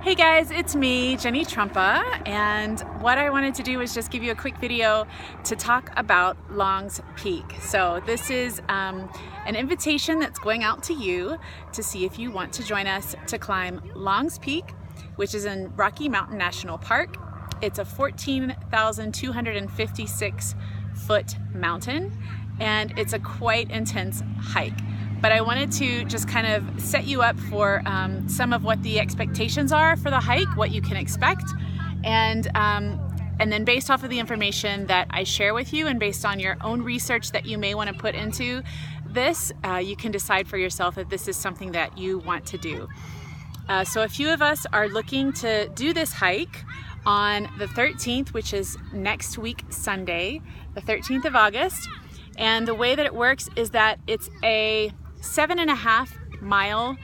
Hey guys, it's me, Jenny Trumpa, and what I wanted to do was just give you a quick video to talk about Longs Peak. So this is an invitation that's going out to you to see if you want to join us to climb Longs Peak, which is in Rocky Mountain National Park. It's a 14,256 foot mountain, and it's a quite intense hike. But I wanted to just kind of set you up for some of what the expectations are for the hike, what you can expect, and then based off of the information that I share with you and based on your own research that you may want to put into this, you can decide for yourself if this is something that you want to do. So a few of us are looking to do this hike on the 13th, which is next week, Sunday, the 13th of August. And the way that it works is that it's a 7.5 mile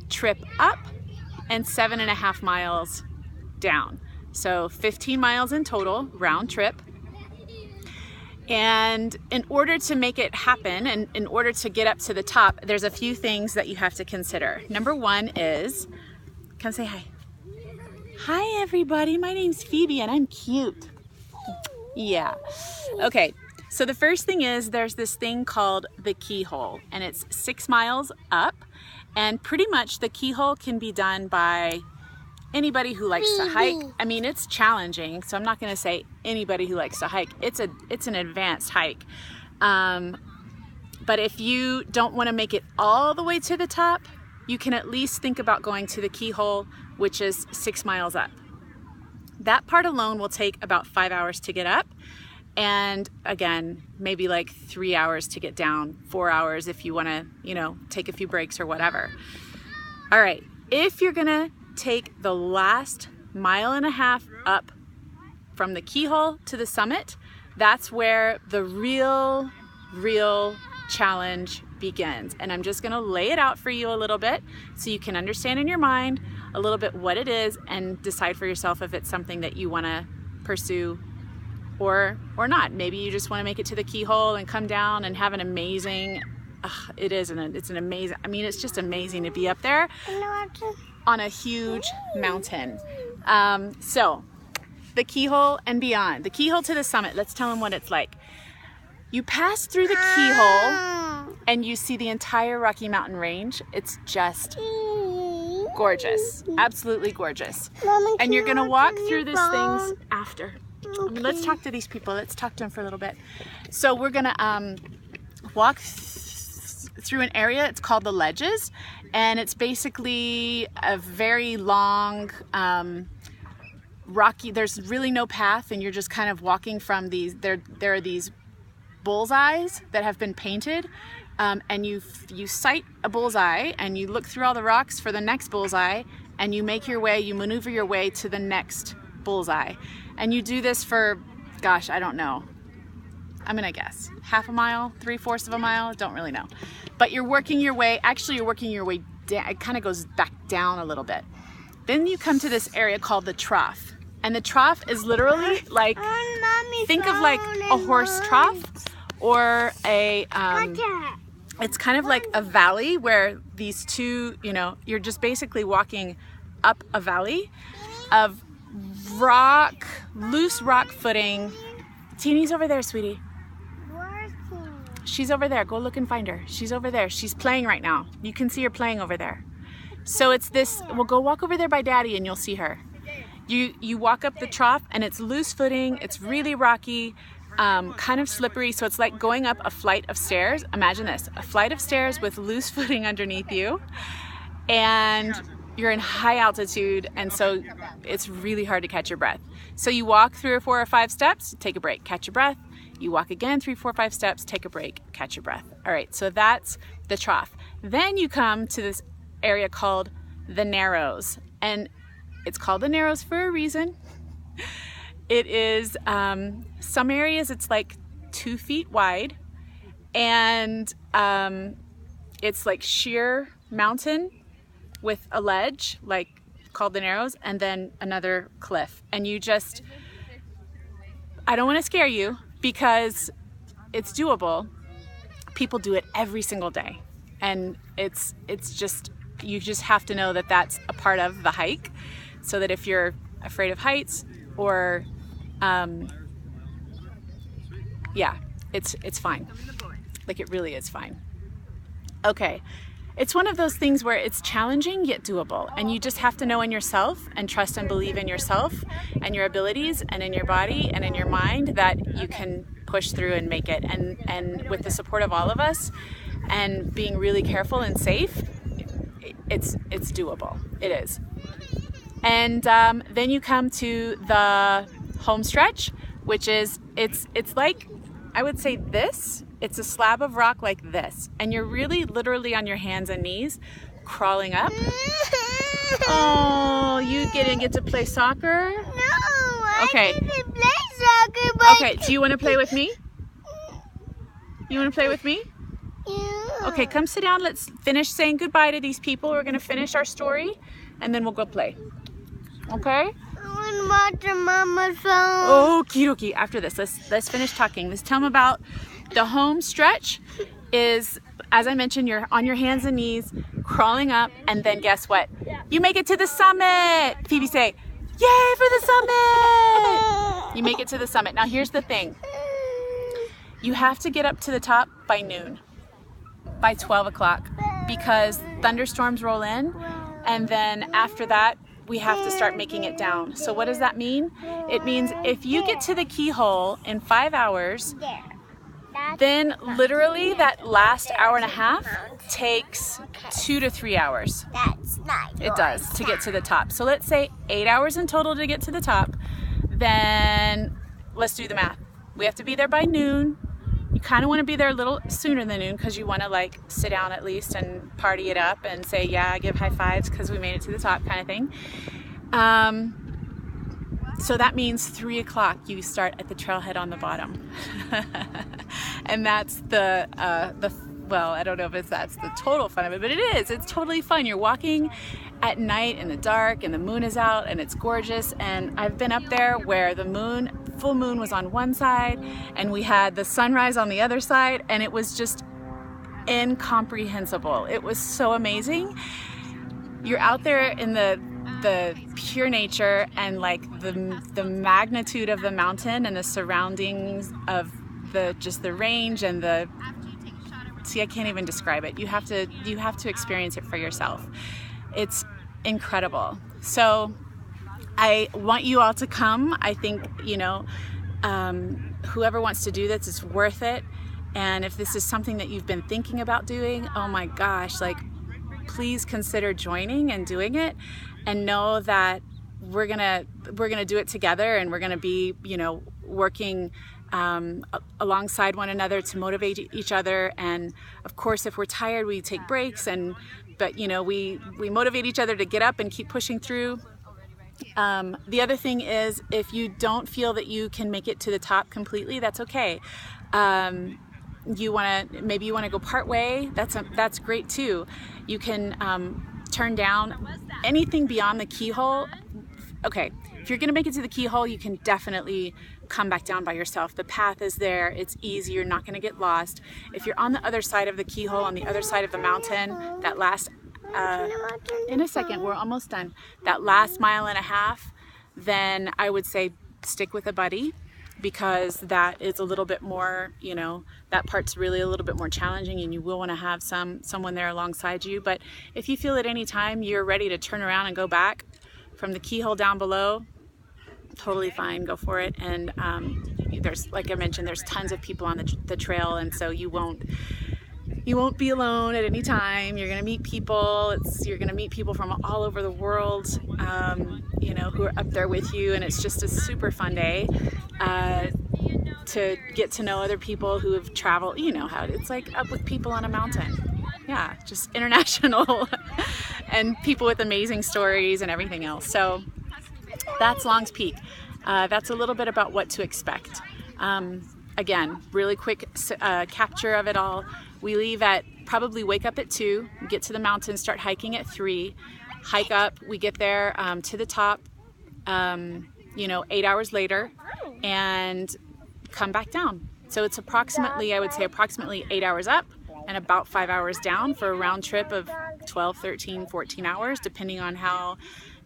trip up and 7.5 miles down. So 15 miles in total, round trip. And in order to make it happen and in order to get up to the top, there's a few things that you have to consider. Number one is, come say hi. Hi everybody, my name's Phoebe and I'm cute. Yeah, okay. So the first thing is there's this thing called the keyhole, and it's 6 miles up, and pretty much the keyhole can be done by anybody who likes to hike. I mean, it's challenging, so I'm not gonna say anybody who likes to hike. It's an advanced hike. But if you don't wanna make it all the way to the top, you can at least think about going to the keyhole, which is 6 miles up. That part alone will take about 5 hours to get up. And again, maybe like 3 hours to get down, 4 hours if you want to, take a few breaks or whatever. All right, if you're gonna take the last 1.5 miles up from the keyhole to the summit, that's where the real challenge begins. And I'm just gonna lay it out for you a little bit so you can understand in your mind a little bit what it is and decide for yourself if it's something that you wanna pursue or not. Maybe you just want to make it to the keyhole and come down and have an amazing, it's just amazing to be up there on a huge mountain. So the keyhole and beyond, the keyhole to the summit, let's tell them what it's like. You pass through the keyhole and you see the entire Rocky Mountain range. It's just gorgeous, absolutely gorgeous. And you're gonna walk through these things after. Let's talk to these people. Let's talk to them for a little bit. So we're gonna walk through an area. It's called the Ledges, and it's basically a very long, rocky. There's really no path, and you're just kind of walking from these. There are these bullseyes that have been painted, and you sight a bullseye, and you look through all the rocks for the next bullseye, and you maneuver your way to the next bullseye. And you do this for, gosh, I don't know. I'm gonna guess, 1/2 mile, 3/4 of a mile, don't really know. But you're working your way down, it kind of goes back down a little bit. Then you come to this area called the trough. And the trough is literally like, think of like a horse trough or it's kind of like a valley where these two, you're just basically walking up a valley of loose rock footing. Teeny's over there, sweetie. She's over there. Go look and find her. She's over there. She's playing right now. You can see her playing over there. So it's this, well, go walk over there by Daddy and you'll see her. You walk up the trough and it's loose footing. It's really rocky, kind of slippery. So it's like going up a flight of stairs. Imagine this, a flight of stairs with loose footing underneath you. And you're in high altitude, and so it's really hard to catch your breath. So you walk 3 or 4 or 5 steps, take a break, catch your breath. You walk again 3, 4, 5 steps, take a break, catch your breath. All right, so that's the trough. Then you come to this area called the Narrows, and it's called the Narrows for a reason. It is, some areas it's like 2 feet wide, and it's like sheer mountain with a ledge called the Narrows, and then another cliff. And I don't want to scare you because it's doable. People do it every single day, and it's just, you just have to know that that's a part of the hike. so that if you're afraid of heights or yeah, it's fine. Like, it really is fine. Okay, it's one of those things where it's challenging yet doable, and you just have to know in yourself and trust and believe in yourself and your abilities and in your body and in your mind that you can push through and make it. And with the support of all of us and being really careful and safe, it's doable. It is. And then you come to the home stretch, which is it's like, I would say this. It's a slab of rock like this, and you're really literally on your hands and knees crawling up. Oh, you didn't get to play soccer? No, okay. I didn't play soccer, but... Okay, do you want to play with me? You want to play with me? Yeah. Okay, come sit down. Let's finish saying goodbye to these people. We're going to finish our story, and then we'll go play. Okay? I want to watch Mama's phone. Okie dokie. After this, let's finish talking. Let's tell them about the home stretch. Is, as I mentioned, you're on your hands and knees, crawling up, and then guess what? You make it to the summit. Phoebe, say, yay for the summit! You make it to the summit. Now here's the thing. You have to get up to the top by noon, by 12 o'clock, because thunderstorms roll in, and then after that, we have to start making it down. So what does that mean? It means if you get to the keyhole in 5 hours, then literally that last hour and a half takes 2 to 3 hours. That's not It does, to get to the top. So let's say 8 hours in total to get to the top. Then let's do the math. We have to be there by noon. You kind of want to be there a little sooner than noon because you want to like sit down at least and party it up and say, yeah, give high fives because we made it to the top, kind of thing. So that means 3 o'clock you start at the trailhead on the bottom. And that's the well, I don't know if that's the total fun of it, but it is. It's totally fun. You're walking at night in the dark and the moon is out and it's gorgeous. And I've been up there where the full moon was on one side and we had the sunrise on the other side, and it was just incomprehensible. It was so amazing. You're out there in the pure nature and like the magnitude of the mountain and the surroundings of the range and I can't even describe it. You have to experience it for yourself. It's incredible. So I want you all to come. I think, whoever wants to do this, it's worth it. And if this is something that you've been thinking about doing, oh my gosh, like, please consider joining and doing it, and know that we're gonna do it together, and we're gonna be, working alongside one another to motivate each other. And of course, if we're tired, we take breaks, but we motivate each other to get up and keep pushing through. The other thing is, if you don't feel that you can make it to the top completely, that's okay. Maybe you want to go part way. That's great too. You can turn down anything beyond the keyhole. Okay, if you're gonna make it to the keyhole, you can definitely come back down by yourself. The path is there, it's easy, you're not gonna get lost. If you're on the other side of the keyhole, on the other side of the mountain, that last, in a second, we're almost done, that last mile and a half, then I would say stick with a buddy, because that is a little bit more, that part's really a little bit more challenging, and you will want to have someone there alongside you. But if you feel at any time you're ready to turn around and go back from the keyhole down below, totally fine, go for it. And there's, like I mentioned, there's tons of people on the trail, and so you won't be alone at any time. You're gonna meet people. You're gonna meet people from all over the world, who are up there with you, and it's just a super fun day to get to know other people who have traveled. You know how it's like up with people on a mountain. Yeah, just international and people with amazing stories and everything else. So that's Long's Peak. That's a little bit about what to expect. Again, really quick capture of it all. We leave probably wake up at 2, get to the mountain, start hiking at 3, hike up, we get there to the top, 8 hours later, and come back down. So it's approximately, I would say approximately 8 hours up and about 5 hours down for a round trip of 12, 13, 14 hours, depending on how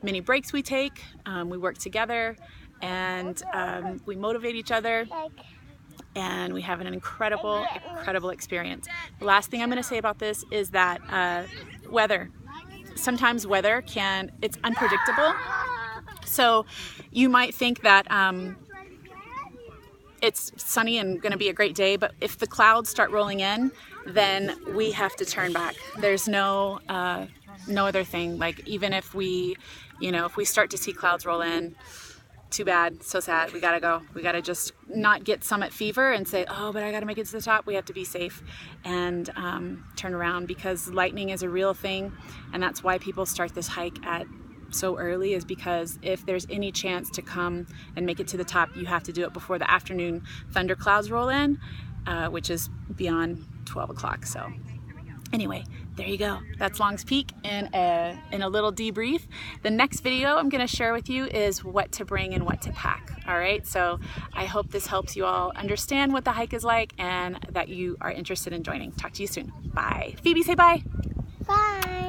many breaks we take. We work together, and we motivate each other, and we have an incredible experience. The last thing I'm going to say about this is that weather. Sometimes weather it's unpredictable. So you might think that it's sunny and going to be a great day, but if the clouds start rolling in, then we have to turn back. There's no other thing. Like, even if we start to see clouds roll in, too bad, so sad, we gotta go. We gotta just not get summit fever and say, oh, but I gotta make it to the top. We have to be safe and turn around, because lightning is a real thing, and that's why people start this hike at so early, is because if there's any chance to come and make it to the top, you have to do it before the afternoon thunderclouds roll in, which is beyond 12 o'clock. So anyway, there you go. That's Long's Peak in a little debrief. The next video I'm going to share with you is what to bring and what to pack. All right, so I hope this helps you all understand what the hike is like and that you are interested in joining. Talk to you soon. Bye. Phoebe, say bye. Bye.